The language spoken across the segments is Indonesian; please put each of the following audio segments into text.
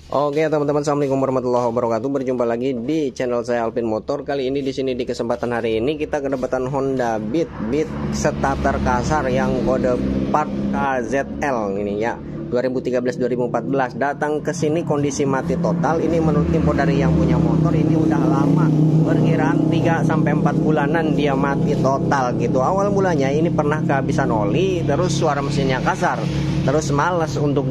Oke teman-teman, assalamualaikum warahmatullahi wabarakatuh. Berjumpa lagi di channel saya Alvin Motor. Kali ini di sini di kesempatan hari ini kita kedapatan Honda Beat starter kasar yang kode part KZL ini ya, 2013-2014. Datang ke sini kondisi mati total. Ini menurut info dari yang punya motor, ini udah lama, perkiraan 3-4 bulanan dia mati total gitu. Awal mulanya ini pernah kehabisan oli, terus suara mesinnya kasar, terus males untuk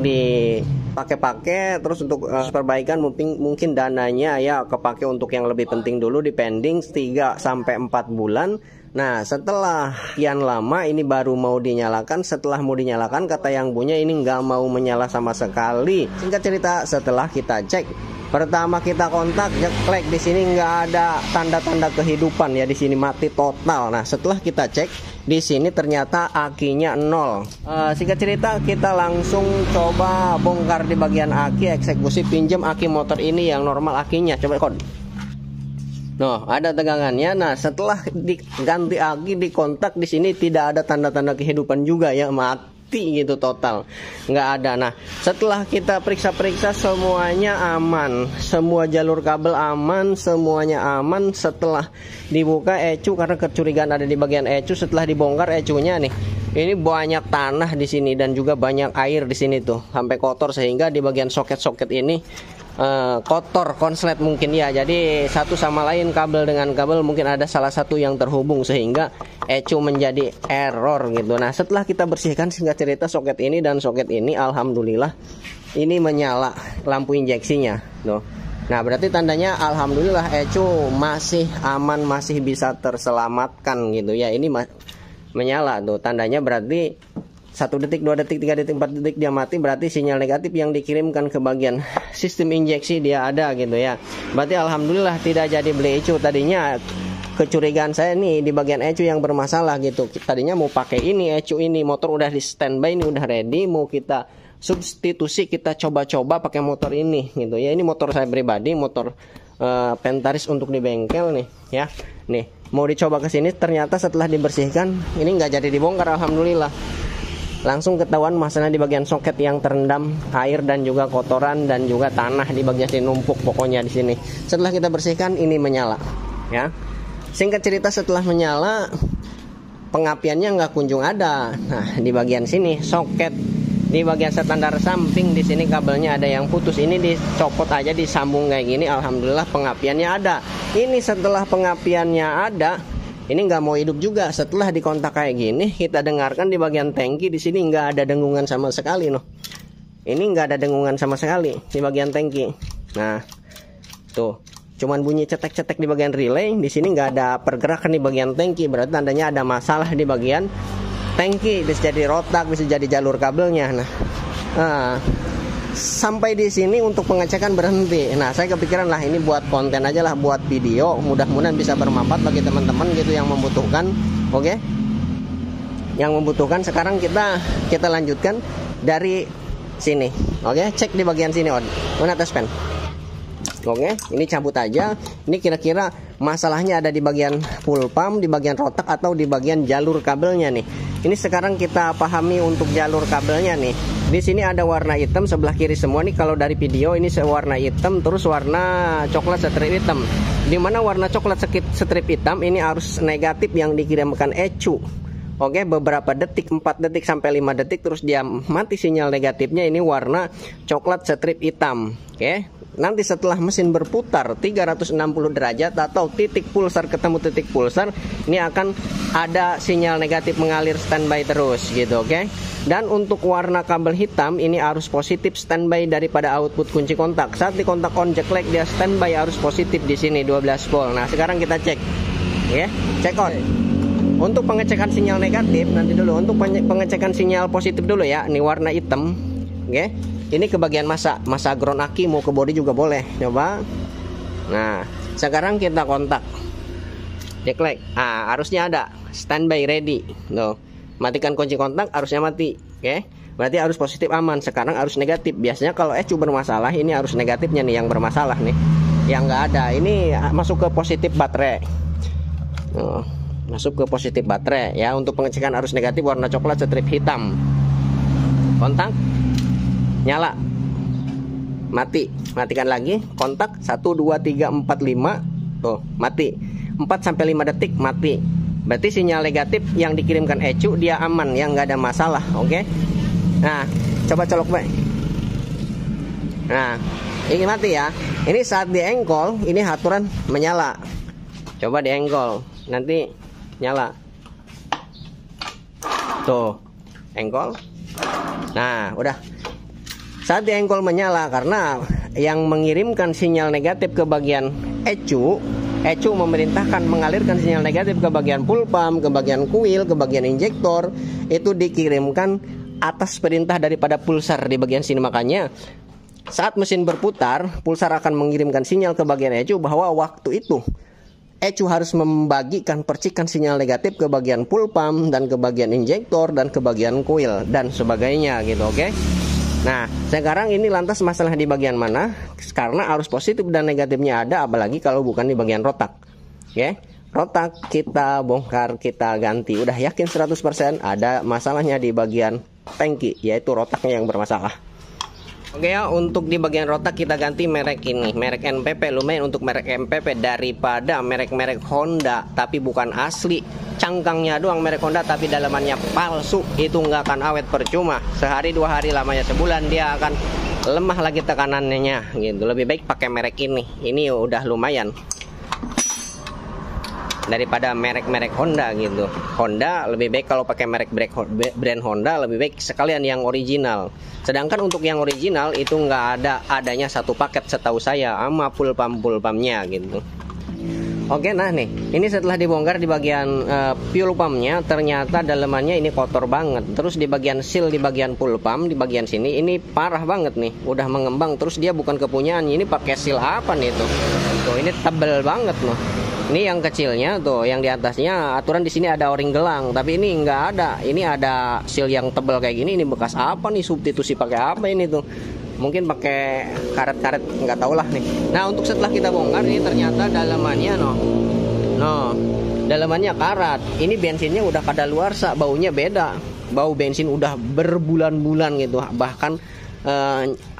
pakai, terus untuk perbaikan mungkin dananya ya kepake untuk yang lebih penting dulu, dipending 3-4 bulan. Nah setelah kian lama ini baru mau dinyalakan. Setelah mau dinyalakan kata yang punya ini nggak mau menyala sama sekali. Singkat cerita, setelah kita cek, pertama kita kontak Jeklek, di sini nggak ada tanda-tanda kehidupan ya, di sini mati total. Nah setelah kita cek di sini ternyata akinya 0. Singkat cerita kita langsung coba bongkar di bagian aki, eksekusi pinjam aki motor ini yang normal akinya. Coba kon. Nah, ada tegangannya. Nah, setelah diganti aki, dikontak, di sini tidak ada tanda-tanda kehidupan juga ya, mati gitu total, nggak ada. Nah setelah kita periksa-periksa semuanya aman, semua jalur kabel aman, semuanya aman. Setelah dibuka ecu, karena kecurigaan ada di bagian ecu, setelah dibongkar ecunya nih, ini banyak tanah di sini dan juga banyak air di sini tuh, sampai kotor, sehingga di bagian soket-soket ini kotor, konslet mungkin ya. Jadi satu sama lain, kabel dengan kabel mungkin ada salah satu yang terhubung sehingga ecu menjadi error gitu. Nah setelah kita bersihkan, singkat cerita, soket ini dan soket ini alhamdulillah ini menyala lampu injeksinya tuh. Nah berarti tandanya alhamdulillah ecu masih aman, masih bisa terselamatkan gitu ya. Ini menyala tuh, tandanya berarti 1 detik, 2 detik, 3 detik, 4 detik dia mati, berarti sinyal negatif yang dikirimkan ke bagian sistem injeksi dia ada gitu ya. Berarti alhamdulillah tidak jadi beli ecu. Tadinya kecurigaan saya nih di bagian ecu yang bermasalah gitu. Tadinya mau pakai ini ecu ini, motor udah di standby, ini udah ready, mau kita substitusi, kita coba-coba pakai motor ini gitu ya. Ini motor saya pribadi, motor Pentaris untuk di bengkel nih ya. Nih mau dicoba ke sini, ternyata setelah dibersihkan ini nggak jadi dibongkar, alhamdulillah. Langsung ketahuan masalah di bagian soket yang terendam air dan juga kotoran dan juga tanah di bagian sini, numpuk pokoknya di sini. Setelah kita bersihkan ini menyala ya. Singkat cerita, setelah menyala pengapiannya nggak kunjung ada. Nah di bagian sini soket di bagian standar samping di sini kabelnya ada yang putus, ini dicopot aja, disambung kayak gini, alhamdulillah pengapiannya ada. Ini setelah pengapiannya ada, ini nggak mau hidup juga. Setelah dikontak kayak gini, kita dengarkan di bagian tangki di sini nggak ada dengungan sama sekali noh. Ini nggak ada dengungan sama sekali di bagian tangki. Nah tuh cuman bunyi cetek-cetek di bagian relay. Di sini nggak ada pergerakan di bagian tangki, berarti tandanya ada masalah di bagian tangki. Bisa jadi rotak, bisa jadi jalur kabelnya. Nah sampai di sini untuk pengecekan berhenti. Nah saya kepikiran lah ini buat konten aja lah, buat video, mudah-mudahan bisa bermanfaat bagi teman-teman gitu yang membutuhkan. Oke, yang membutuhkan. Sekarang kita lanjutkan dari sini. Oke, cek di bagian sini mana tes pen. Oke, ini cabut aja. Ini kira-kira masalahnya ada di bagian full pump, di bagian rotak, atau di bagian jalur kabelnya nih. Ini sekarang kita pahami untuk jalur kabelnya nih. Di sini ada warna hitam sebelah kiri semua nih. Kalau dari video ini warna hitam, terus warna coklat strip hitam. Dimana warna coklat strip hitam ini arus negatif yang dikirimkan ecu. Oke, beberapa detik, 4 detik sampai 5 detik, terus dia mati sinyal negatifnya. Ini warna coklat strip hitam. Oke, nanti setelah mesin berputar 360 derajat atau titik pulsar ketemu titik pulsar, ini akan ada sinyal negatif mengalir standby terus gitu. Oke. Dan untuk warna kabel hitam ini arus positif standby daripada output kunci kontak. Saat dikontak on Jeklek dia standby arus positif di sini 12 volt. Nah sekarang kita cek ya, cek on. Untuk pengecekan sinyal negatif nanti dulu. Untuk pengecekan sinyal positif dulu ya. Ini warna hitam. Oke. Ini ke bagian masa ground aki, mau ke body juga boleh. Coba. Nah, sekarang kita kontak Jeklek. Ah, arusnya ada, standby ready. Tuh. Matikan kunci kontak, arusnya mati. Oke. Berarti arus positif aman. Sekarang arus negatif. Biasanya kalau ecu bermasalah, ini arus negatifnya nih yang bermasalah nih. Yang nggak ada. Ini masuk ke positif baterai. Masuk ke positif baterai ya. Untuk pengecekan arus negatif warna coklat strip hitam. Kontak. Nyala. mati. Matikan lagi, kontak 1 2 3 4 5. Tuh, mati. 4 sampai 5 detik mati. Berarti sinyal negatif yang dikirimkan ECU dia aman, yang nggak ada masalah. Oke. Nah, coba colok baik. Nah, ini mati ya. Ini saat diengkol, ini aturan menyala. Coba diengkol, nanti nyala. Tuh, engkol. Nah, udah. Saat diengkol menyala karena yang mengirimkan sinyal negatif ke bagian ECU memerintahkan mengalirkan sinyal negatif ke bagian full pump, ke bagian kuil, ke bagian injektor. Itu dikirimkan atas perintah daripada pulsar di bagian sini. Makanya saat mesin berputar, pulsar akan mengirimkan sinyal ke bagian ECU bahwa waktu itu ECU harus membagikan percikan sinyal negatif ke bagian full pump dan ke bagian injektor dan ke bagian kuil dan sebagainya gitu. Oke. Nah, sekarang ini lantas masalah di bagian mana? Karena arus positif dan negatifnya ada, apalagi kalau bukan di bagian rotak. Oke. Rotak kita bongkar, kita ganti. Udah yakin 100% ada masalahnya di bagian tangki, yaitu rotaknya yang bermasalah. Oke ya, untuk di bagian rotak kita ganti merek ini, merek NPP. Lumayan untuk merek NPP daripada merek-merek Honda tapi bukan asli. Cangkangnya doang merek Honda tapi dalamannya palsu. Itu nggak akan awet, percuma. Sehari 2 hari, lamanya sebulan dia akan lemah lagi tekanannya gitu. Lebih baik pakai merek ini. Ini udah lumayan daripada merek-merek Honda gitu. Honda lebih baik kalau pakai merek brand Honda, lebih baik sekalian yang original. Sedangkan untuk yang original itu nggak adanya satu paket setahu saya sama full pumpnya gitu. Oke, nah nih, ini setelah dibongkar di bagian fuel pumpnya, ternyata dalemannya ini kotor banget. Terus di bagian seal, di bagian full pump, di bagian sini ini parah banget nih, udah mengembang. Terus dia bukan kepunyaan, ini pakai seal apa nih tuh? Tuh ini tebel banget loh. Ini yang kecilnya tuh, yang di atasnya aturan di sini ada o-ring gelang, tapi ini nggak ada. Ini ada seal yang tebal kayak gini. Ini bekas apa nih? Substitusi pakai apa ini tuh? Mungkin pakai karet-karet, nggak tahu lah nih. Nah, untuk setelah kita bongkar ini ternyata dalamannya dalamannya karat. Ini bensinnya udah kadaluarsa, baunya beda. Bau bensin udah berbulan-bulan gitu. Bahkan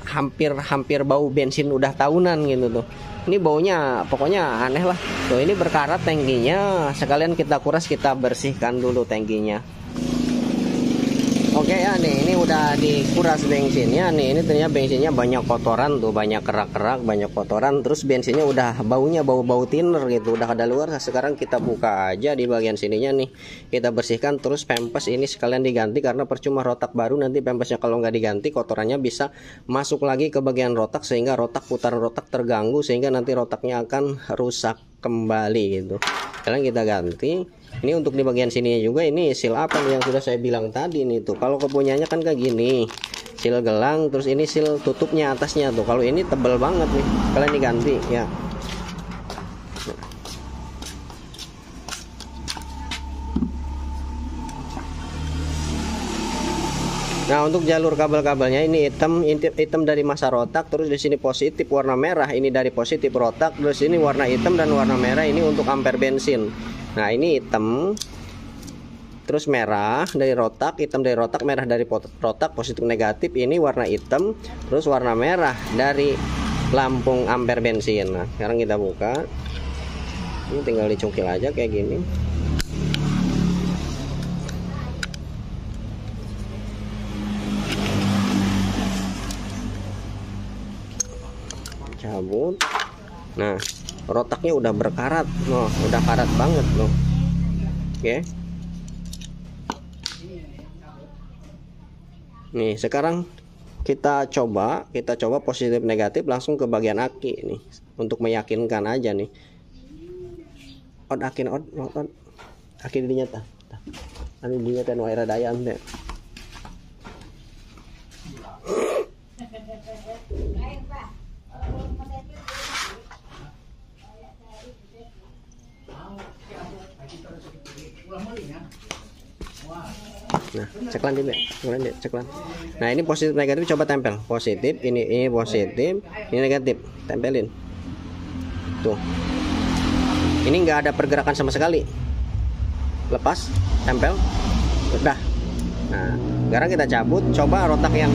hampir bau bensin udah tahunan gitu tuh. Ini baunya pokoknya aneh lah. Tuh ini berkarat tangkinya. Sekalian kita kuras, kita bersihkan dulu tangkinya. Oke ya, nih ini udah dikuras bensinnya nih. Ini ternyata bensinnya banyak kotoran tuh, banyak kerak-kerak, banyak kotoran. Terus bensinnya udah baunya bau-bau thinner gitu, udah kadaluarsa. Sekarang kita buka aja di bagian sininya nih. Kita bersihkan, terus pempes ini sekalian diganti karena percuma rotak baru, nanti pempesnya kalau nggak diganti kotorannya bisa masuk lagi ke bagian rotak sehingga putaran rotak terganggu, sehingga nanti rotaknya akan rusak kembali gitu. Sekarang kita ganti. Ini untuk di bagian sini juga, ini seal apa nih yang sudah saya bilang tadi nih tuh. Kalau kepunyanya kan kayak gini, seal gelang, terus ini seal tutupnya atasnya tuh. Kalau ini tebel banget nih, kalian diganti ya. Nah, untuk jalur kabel-kabelnya ini hitam dari masa rotak, terus di sini positif warna merah, ini dari positif rotak, terus ini warna hitam dan warna merah ini untuk ampere bensin. Nah, ini hitam terus merah dari rotak, hitam dari rotak, merah dari rotak, positif negatif. Ini warna hitam terus warna merah dari lampung ampere bensin. Nah, sekarang kita buka. Ini tinggal dicungkil aja kayak gini. Cabut. Nah, rotaknya udah berkarat loh, udah karat banget loh. Oke. Nih, sekarang kita coba positif negatif langsung ke bagian aki nih untuk meyakinkan aja nih. Aki dinyata. Anu dinyata no air daya ante. Nah, ceklan deh, ceklan. Nah, ini positif negatif coba tempel. Positif, ini positif, ini negatif. Tempelin. Tuh. Ini nggak ada pergerakan sama sekali. Lepas, tempel. Udah. Nah, sekarang kita cabut, coba rotak yang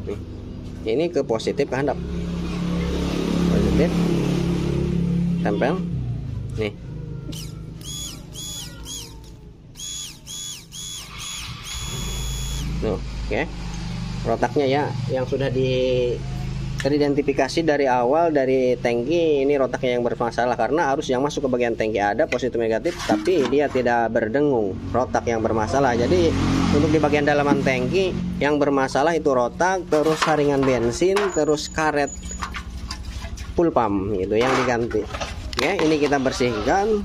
nih. Ini ke positif ke handap, positif, tempel nih. Oke, rotaknya ya yang sudah teridentifikasi dari awal dari tangki. Ini rotaknya yang bermasalah karena arus yang masuk ke bagian tangki ada positif negatif, tapi dia tidak berdengung, rotak yang bermasalah. Jadi untuk di bagian dalaman tangki yang bermasalah itu rotak, terus saringan bensin, terus karet full pump gitu yang diganti. Oke, ini kita bersihkan.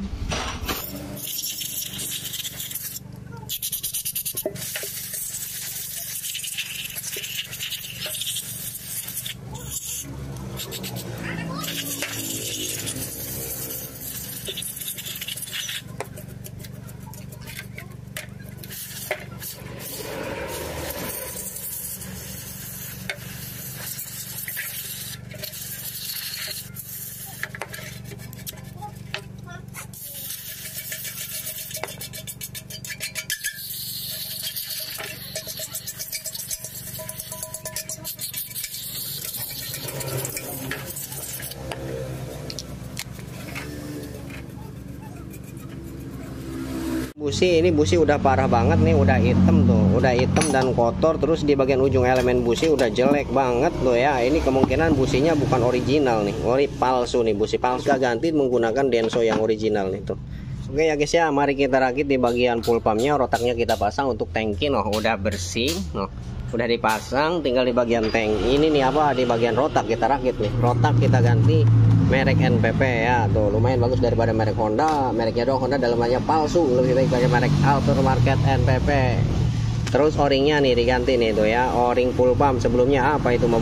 Busi ini busi udah parah banget nih, udah hitam tuh, udah hitam dan kotor. Terus di bagian ujung elemen busi udah jelek banget tuh ya. Ini kemungkinan businya bukan original nih, palsu nih, busi palsu. Kita ganti menggunakan Denso yang original nih tuh. Oke ya guys ya, mari kita rakit di bagian full pumpnya. Rotaknya kita pasang untuk tangki. Noh udah bersih, noh udah dipasang. Tinggal di bagian tank ini nih apa, di bagian rotak kita rakit nih. Rotak kita ganti merek NPP ya, tuh lumayan bagus daripada merek Honda. Mereknya doang Honda, dalamannya palsu. Lebih baik pakai merek Aftermarket NPP. Terus o-ringnya nih diganti nih tuh ya, o-ring full pump. Sebelumnya apa itu mah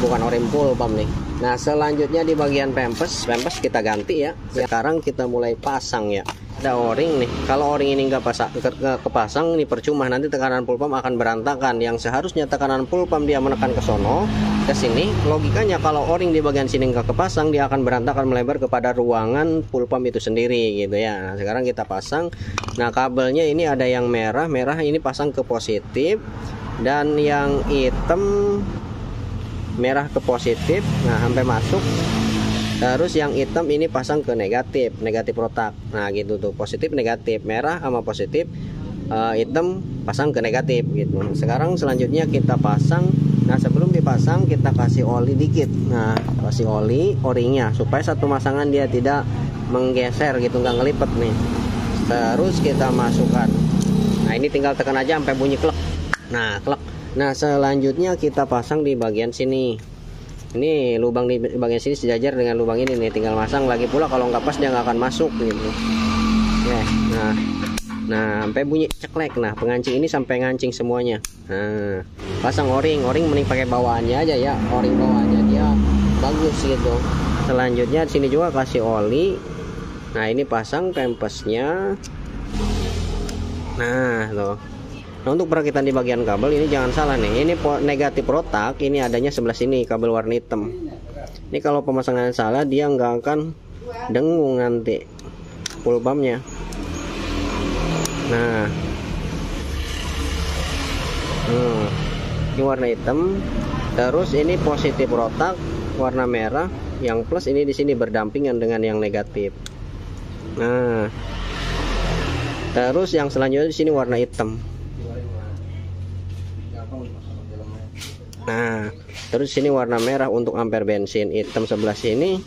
bukan o-ring full pump nih. Nah selanjutnya di bagian pempes kita ganti ya. Sekarang kita mulai pasang ya. Ada o-ring nih, kalau o-ring ini nggak kepasang ini percuma, nanti tekanan full pump akan berantakan. Yang seharusnya tekanan full pump dia menekan ke sono, ke sini. Logikanya kalau o-ring di bagian sini nggak kepasang, dia akan berantakan melebar kepada ruangan full pump itu sendiri gitu ya. Nah, sekarang kita pasang. Nah kabelnya ini ada yang merah ini pasang ke positif, dan yang hitam merah ke positif. Nah sampai masuk. Terus yang hitam ini pasang ke negatif rotak. Nah gitu tuh, positif negatif, merah sama positif, hitam pasang ke negatif gitu. Sekarang selanjutnya kita pasang. Nah sebelum dipasang kita kasih oli dikit. Nah kasih oli o-ringnya supaya satu masangan dia tidak menggeser gitu, nggak ngelipet nih. Terus kita masukkan. Nah ini tinggal tekan aja sampai bunyi klek. Nah klek. Nah selanjutnya kita pasang di bagian sini. Ini lubang di bagian sini sejajar dengan lubang ini nih, tinggal masang. Lagi pula kalau nggak pas dia nggak akan masuk gitu. Oke, nah sampai bunyi ceklek. Nah pengancing ini sampai ngancing semuanya. Nah pasang o-ring mending pakai bawaannya aja ya, o-ring bawaannya dia bagus gitu. Selanjutnya di sini juga kasih oli. Nah ini pasang pempesnya. Nah loh. Nah untuk perakitan di bagian kabel ini jangan salah nih, ini negatif rotak ini adanya sebelah sini, kabel warna hitam. Ini kalau pemasangan salah dia nggak akan dengung nanti full pumpnya. Nah ini warna hitam, terus ini positif rotak warna merah, yang plus ini di sini berdampingan dengan yang negatif. Nah terus yang selanjutnya di sini warna hitam. Nah terus sini warna merah untuk ampere bensin, hitam sebelah sini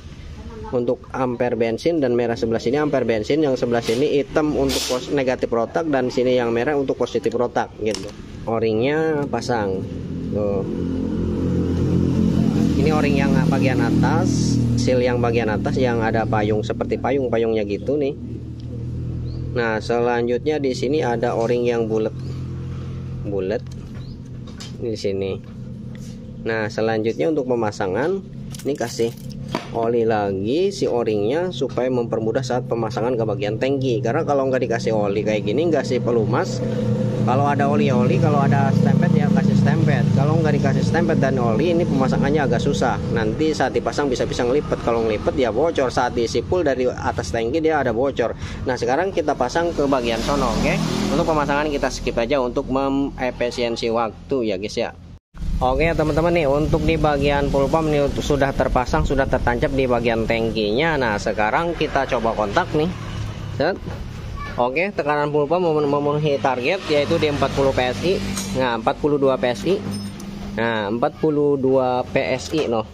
untuk ampere bensin, dan merah sebelah sini ampere bensin. Yang sebelah sini hitam untuk negatif rotak, dan sini yang merah untuk positif rotak gitu. O-ringnya pasang tuh. Ini o-ring yang bagian atas, seal yang bagian atas yang ada payung seperti payungnya gitu nih. Nah selanjutnya di sini ada o-ring yang bulat di sini. Nah selanjutnya untuk pemasangan ini kasih oli lagi si o-ringnya supaya mempermudah saat pemasangan ke bagian tangki. Karena kalau nggak dikasih oli kayak gini, nggak sih pelumas. Kalau ada oli, kalau ada stempet ya kasih stempet. Kalau nggak dikasih stempet dan oli, ini pemasangannya agak susah. Nanti saat dipasang bisa-bisa ngelipet. Kalau ngelipet ya bocor. Saat diisi full dari atas tangki dia ada bocor. Nah sekarang kita pasang ke bagian sono, oke? Untuk pemasangan kita skip aja untuk mengefisiensi waktu ya guys ya. Oke ya teman-teman nih, untuk di bagian full pump ini sudah terpasang, sudah tertancap di bagian tangkinya. Nah sekarang kita coba kontak nih. Set. Oke, tekanan full pump memenuhi target yaitu di 40 PSI. Nah 42 PSI. Nah 42 PSI noh.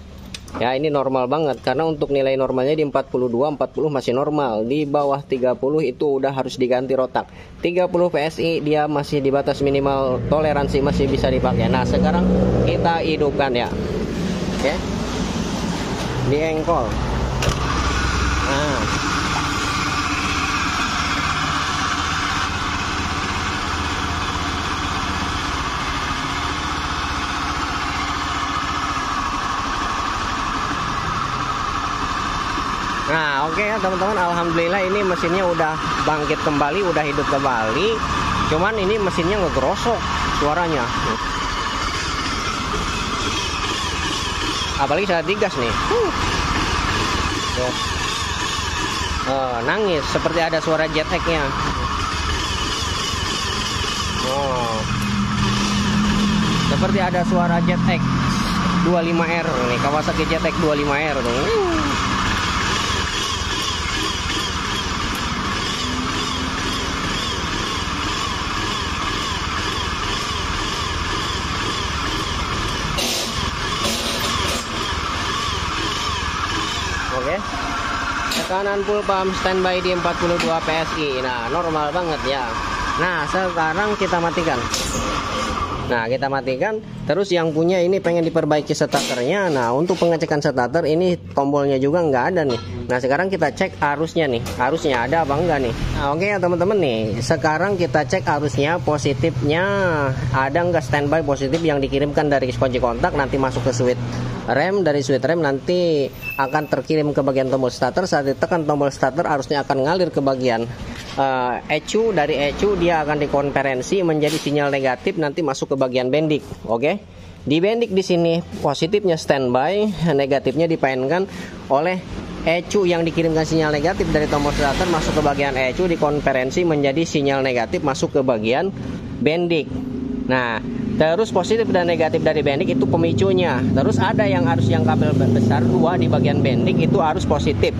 Ya ini normal banget karena untuk nilai normalnya di 42, 40 masih normal. Di bawah 30 itu udah harus diganti rotak. 30 PSI dia masih di batas minimal toleransi, masih bisa dipakai. Nah sekarang kita hidupkan ya. Oke, di engkol. Nah Nah oke ya teman-teman, alhamdulillah ini mesinnya udah bangkit kembali, udah hidup kembali. Cuman ini mesinnya ngegrosok suaranya. Apalagi saat digas nih. Nangis seperti ada suara jet egg-nya. Seperti ada suara jet egg 25R nih, Kawasaki jet egg 25R tuh. Oke, tekanan full pump standby di 42 PSI. Nah normal banget ya. Nah sekarang kita matikan. Nah kita matikan. Terus yang punya ini pengen diperbaiki starternya. Nah untuk pengecekan starter ini tombolnya juga nggak ada nih. Nah sekarang kita cek arusnya nih, arusnya ada apa enggak nih. Nah oke ya teman-teman nih, sekarang kita cek arusnya, positifnya ada enggak standby positif yang dikirimkan dari kunci kontak nanti masuk ke switch rem. Dari switch rem nanti akan terkirim ke bagian tombol starter. Saat ditekan tombol starter arusnya akan ngalir ke bagian ECU. Dari ECU dia akan dikonferensi menjadi sinyal negatif, nanti masuk ke bagian bendik. Oke, di bendik di sini positifnya standby, negatifnya dipainkan oleh ECU yang dikirimkan sinyal negatif dari tombol starter masuk ke bagian ECU, dikonferensi menjadi sinyal negatif masuk ke bagian bendik. Nah terus positif dan negatif dari bendik itu pemicunya. Terus ada yang arus yang kabel besar 2 di bagian bendik itu arus positif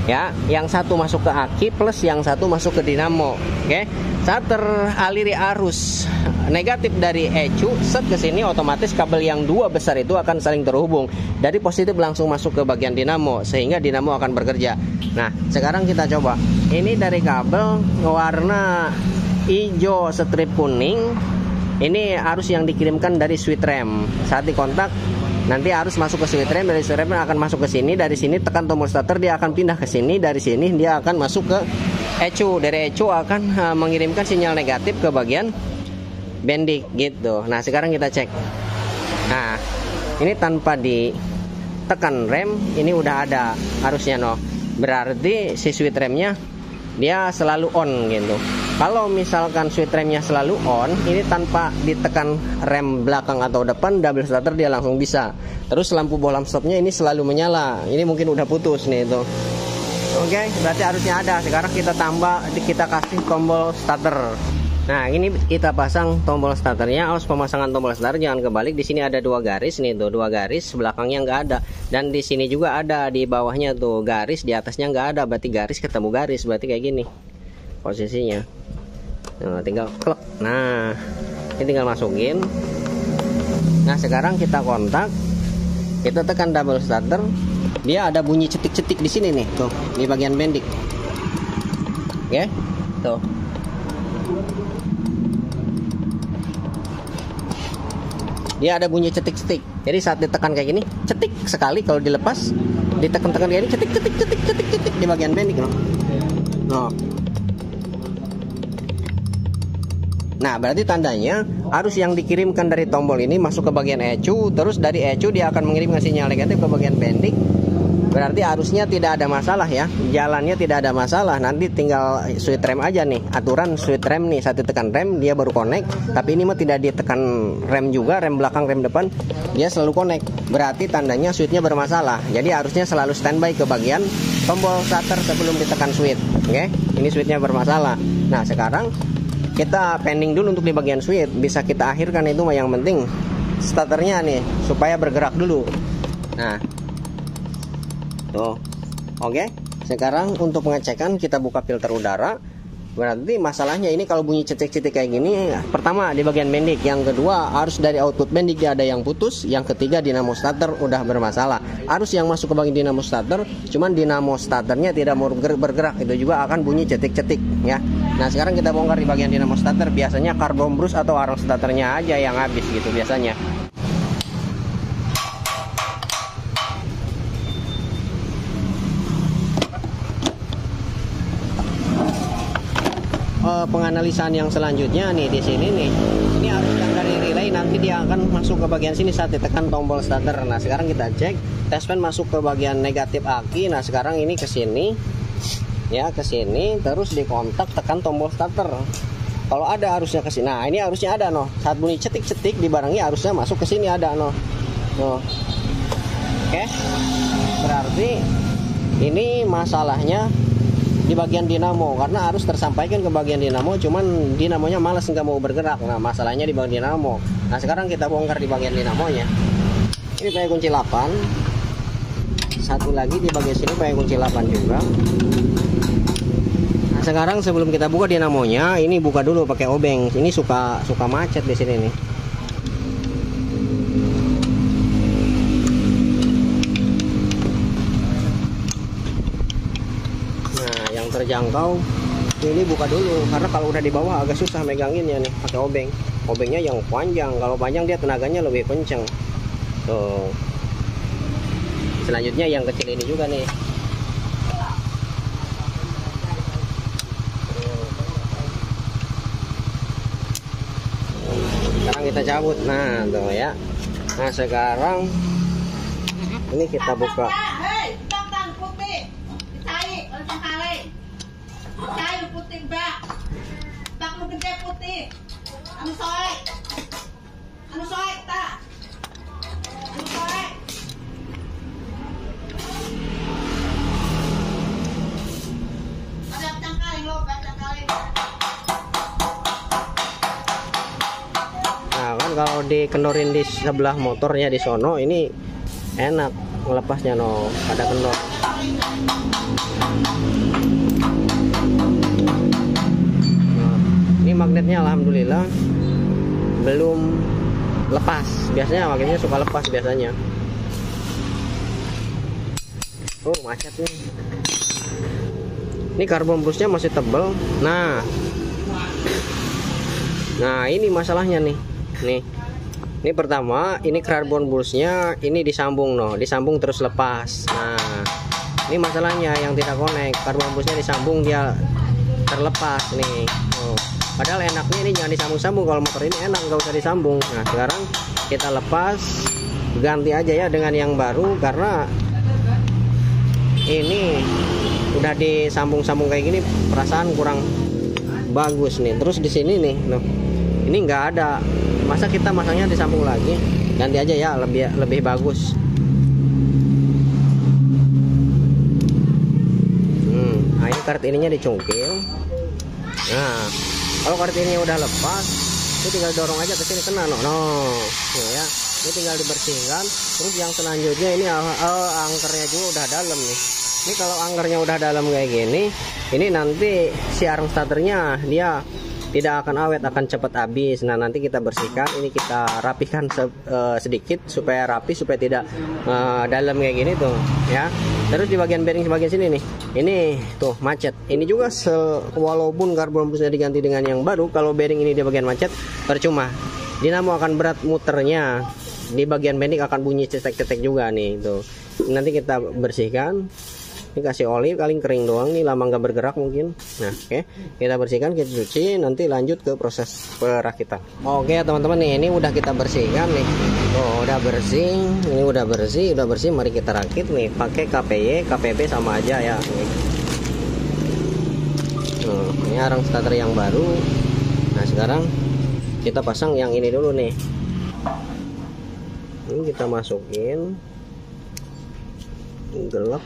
ya, yang satu masuk ke aki plus yang satu masuk ke dinamo. Oke, saat teraliri arus negatif dari ECU set ke sini, otomatis kabel yang 2 besar itu akan saling terhubung. Dari positif langsung masuk ke bagian dinamo sehingga dinamo akan bekerja. Nah sekarang kita coba. Ini dari kabel warna hijau strip kuning. Ini arus yang dikirimkan dari switch rem. Saat dikontak nanti arus masuk ke switch rem, dari switch rem akan masuk ke sini, dari sini tekan tombol starter dia akan pindah ke sini, dari sini dia akan masuk ke ECU, dari ECU akan mengirimkan sinyal negatif ke bagian bendik gitu. Nah sekarang kita cek. Nah ini tanpa ditekan rem ini udah ada arusnya no, berarti si switch remnya dia selalu on gitu. Kalau misalkan switch remnya selalu on, ini tanpa ditekan rem belakang atau depan, double starter dia langsung bisa. Terus lampu bohlam stopnya ini selalu menyala. Ini mungkin udah putus nih itu. Oke, berarti harusnya ada. Sekarang kita tambah, kita kasih tombol starter. Nah ini kita pasang tombol starternya. Awas pemasangan tombol starter jangan kebalik. Di sini ada 2 garis nih tuh, 2 garis, belakangnya nggak ada. Dan di sini juga ada, di bawahnya tuh garis, di atasnya nggak ada. Berarti garis ketemu garis, berarti kayak gini posisinya. Nah, tinggal klek. Nah ini tinggal masukin. Nah sekarang kita kontak, kita tekan double starter. Dia ada bunyi cetik-cetik di sini nih tuh, di bagian bendik. Oke, tuh. Dia ada bunyi cetik-cetik. Jadi saat ditekan kayak gini, cetik sekali. Kalau dilepas, ditekan-tekan kayak gini, cetik di bagian bendik loh. No. Nah berarti tandanya arus yang dikirimkan dari tombol ini masuk ke bagian ECU. Terus dari ECU dia akan mengirimkan sinyal negatif ke bagian bendik. Berarti arusnya tidak ada masalah ya, jalannya tidak ada masalah. Nanti tinggal switch rem aja nih, aturan switch rem nih, saat ditekan rem dia baru connect. Tapi ini mah tidak ditekan rem juga, rem belakang rem depan dia selalu connect. Berarti tandanya switchnya bermasalah. Jadi arusnya selalu standby ke bagian tombol starter sebelum ditekan switch. Oke, ini switchnya bermasalah. Nah sekarang kita pending dulu untuk di bagian switch, bisa kita akhirkan itu mah, yang penting starternya nih supaya bergerak dulu. Nah, tuh, oke. Sekarang untuk pengecekan kita buka filter udara. Berarti masalahnya ini kalau bunyi cetik-cetik kayak gini, pertama di bagian bendik, yang kedua arus dari output bendik dia ada yang putus, yang ketiga dinamo starter udah bermasalah. Arus yang masuk ke bagian dinamo starter, cuman dinamo starternya tidak mau bergerak, itu juga akan bunyi cetik-cetik ya. Nah sekarang kita bongkar di bagian dinamo starter, biasanya karbon brush atau arang starternya aja yang habis gitu biasanya. Penganalisan yang selanjutnya nih di sini nih, ini arus yang dari relay nanti dia akan masuk ke bagian sini saat ditekan tombol starter. Nah sekarang kita cek test pen masuk ke bagian negatif aki. Nah sekarang ini ke sini ya, ke sini terus dikontak tekan tombol starter. Kalau ada arusnya ke sini, nah ini arusnya ada noh, saat bunyi cetik-cetik dibarengi arusnya masuk ke sini ada noh. Oke, berarti ini masalahnya di bagian dinamo, karena harus tersampaikan ke bagian dinamo, cuman dinamonya malas nggak mau bergerak. Nah masalahnya di bagian dinamo. Nah sekarang kita bongkar di bagian dinamonya. Ini pakai kunci 8, satu lagi di bagian sini pakai kunci 8 juga. Nah sekarang sebelum kita buka dinamonya, ini buka dulu pakai obeng. Ini suka macet di sini nih. Terjangkau ini buka dulu, karena kalau udah di bawah agak susah meganginnya nih pakai obeng. Obengnya yang panjang, kalau panjang dia tenaganya lebih kenceng tuh. Selanjutnya yang kecil ini juga nih, sekarang kita cabut. Nah tuh ya. Nah sekarang ini kita buka. Putih bak lu gede putih, anu soek tak, anu soek. Ada cangkaling lo, cangkaling. Nah kan kalau dikenurin di sebelah motornya di sono ini enak melepasnya no, pada kendor. Ini magnetnya alhamdulillah belum lepas. Biasanya magnetnya suka lepas biasanya. Oh macet nih. Ini karbon brushnya masih tebal. Nah ini masalahnya nih. Ini pertama, ini karbon brushnya ini disambung disambung terus lepas. Nah ini masalahnya yang tidak connect. Karbon brushnya disambung dia terlepas nih. Padahal enaknya ini jangan disambung-sambung, kalau motor ini enak nggak usah disambung. Nah sekarang kita lepas, ganti aja ya dengan yang baru, karena ini udah disambung-sambung kayak gini perasaan kurang bagus nih. Terus di sini nih, ini nggak ada, masa kita masangnya disambung lagi? Ganti aja ya, lebih bagus. Nah ini karet ininya dicungkil. Nah kalau karet ini udah lepas, ini tinggal dorong aja ke sini kena ya. Ini tinggal dibersihkan. Terus yang selanjutnya ini angkernya juga udah dalam nih. Ini kalau angkernya udah dalam kayak gini, ini nanti si arang starternya dia tidak akan awet, akan cepat habis. Nah nanti kita bersihkan, ini kita rapikan sedikit supaya rapi, supaya tidak dalam kayak gini tuh ya. Terus di bagian bearing bagian sini nih, ini tuh macet. Ini juga walaupun karbon brushnya diganti dengan yang baru, kalau bearing ini di bagian macet percuma. Dinamo akan berat muternya, di bagian bearing akan bunyi cetek-cetek juga nih tuh. Nanti kita bersihkan. Ini kasih oli, paling kering doang nih, lama nggak bergerak mungkin. Nah oke, kita bersihkan, kita cuci, nanti lanjut ke proses perakitan. Oke teman-teman nih, ini udah kita bersihkan nih. Oh udah bersih, ini udah bersih. Mari kita rakit nih, pakai KPY, KPB sama aja ya. Ini arang starter yang baru. Nah sekarang kita pasang yang ini dulu nih. Ini kita masukin, gelap.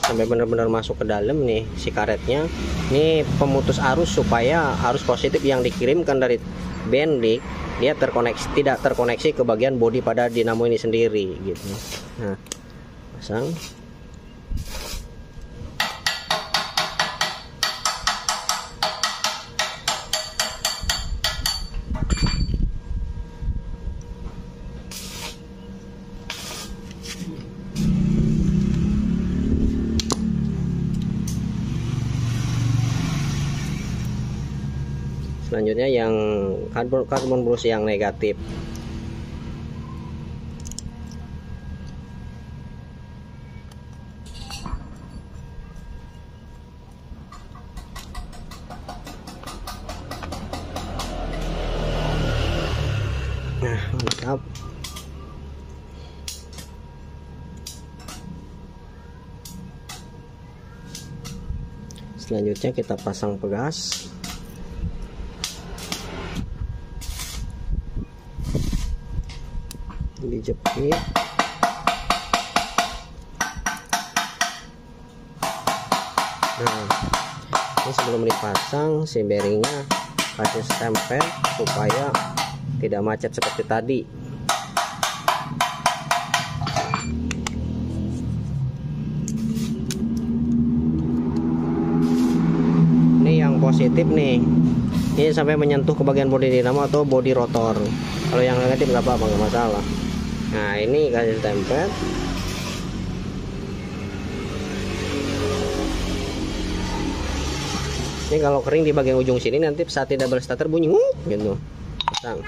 sampai benar-benar masuk ke dalam nih si karetnya. Ini pemutus arus supaya arus positif yang dikirimkan dari bendik dia tidak terkoneksi ke bagian bodi pada dinamo ini sendiri gitu. Nah, pasang. Selanjutnya yang karbon brus yang negatif. Nah, mantap. Selanjutnya kita pasang pegas. Dijepit. Nah, ini sebelum dipasang si bearingnya kasih stempel supaya tidak macet seperti tadi. Ini yang positif nih, ini sampai menyentuh ke bagian bodi dinamo atau bodi rotor. Kalau yang negatif nggak apa-apa, nggak masalah. Nah, ini kasih stempel. Ini kalau kering di bagian ujung sini, nanti saat tidak berstarter bunyi gitu. Pasang.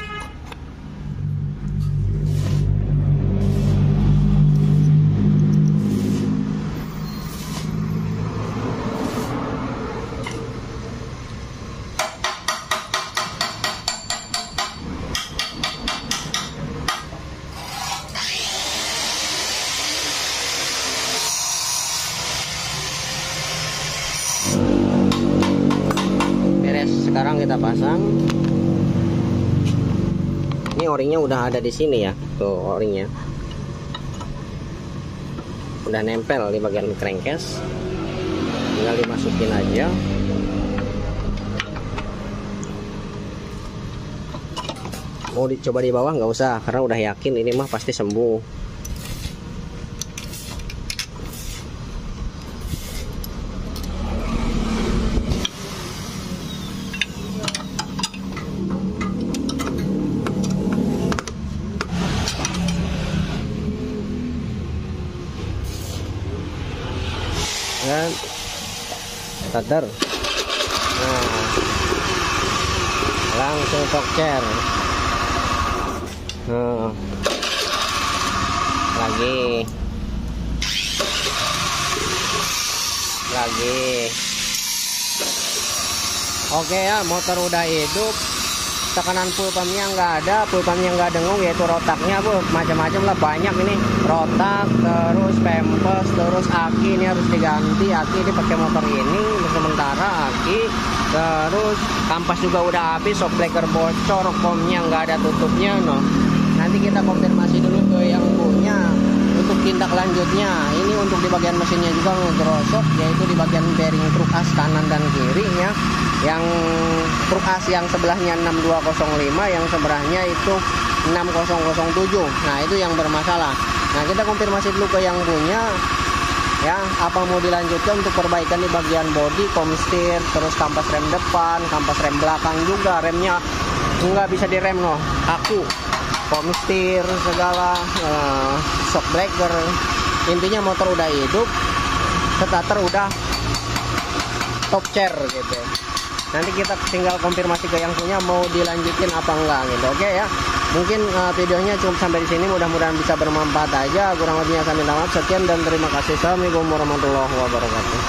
Sekarang kita pasang. Ini o-ringnya udah ada di sini ya, tuh o-ringnya udah nempel di bagian crankcase, tinggal dimasukin aja. Mau dicoba di bawah nggak usah, karena udah yakin ini mah pasti sembuh. Dan starter. Nah, langsung tokcer. Lagi oke ya, motor udah hidup. Tekanan full pumpnya nggak ada, full pumpnya nggak dengung, yaitu rotaknya macam-macam lah, banyak ini rotak, terus pempes, terus aki ini harus diganti. Aki ini pakai motor ini sementara aki, terus kampas juga udah habis, shock breaker bocor, komnya nggak ada tutupnya. Nanti kita konfirmasi dulu ke yang punya untuk tindak lanjutnya. Ini untuk di bagian mesinnya juga ngegerosok, yaitu di bagian bearing truk as kanan dan kiri ya. Yang truk as yang sebelahnya 6205, yang sebelahnya itu 6007. Nah, itu yang bermasalah. Nah, kita konfirmasi dulu ke yang punya ya, apa mau dilanjutkan untuk perbaikan di bagian bodi, komstir, terus kampas rem depan, kampas rem belakang juga. Remnya nggak bisa direm kaku, komstir segala, shock breaker. Intinya motor udah hidup, starter udah top chair gitu. Nanti kita tinggal konfirmasi ke yang punya mau dilanjutin apa enggak gitu. Oke ya. Mungkin videonya cukup sampai di sini, mudah-mudahan bisa bermanfaat aja. Kurang lebihnya kami minta maaf. Sekian dan terima kasih. Assalamualaikum warahmatullahi wabarakatuh.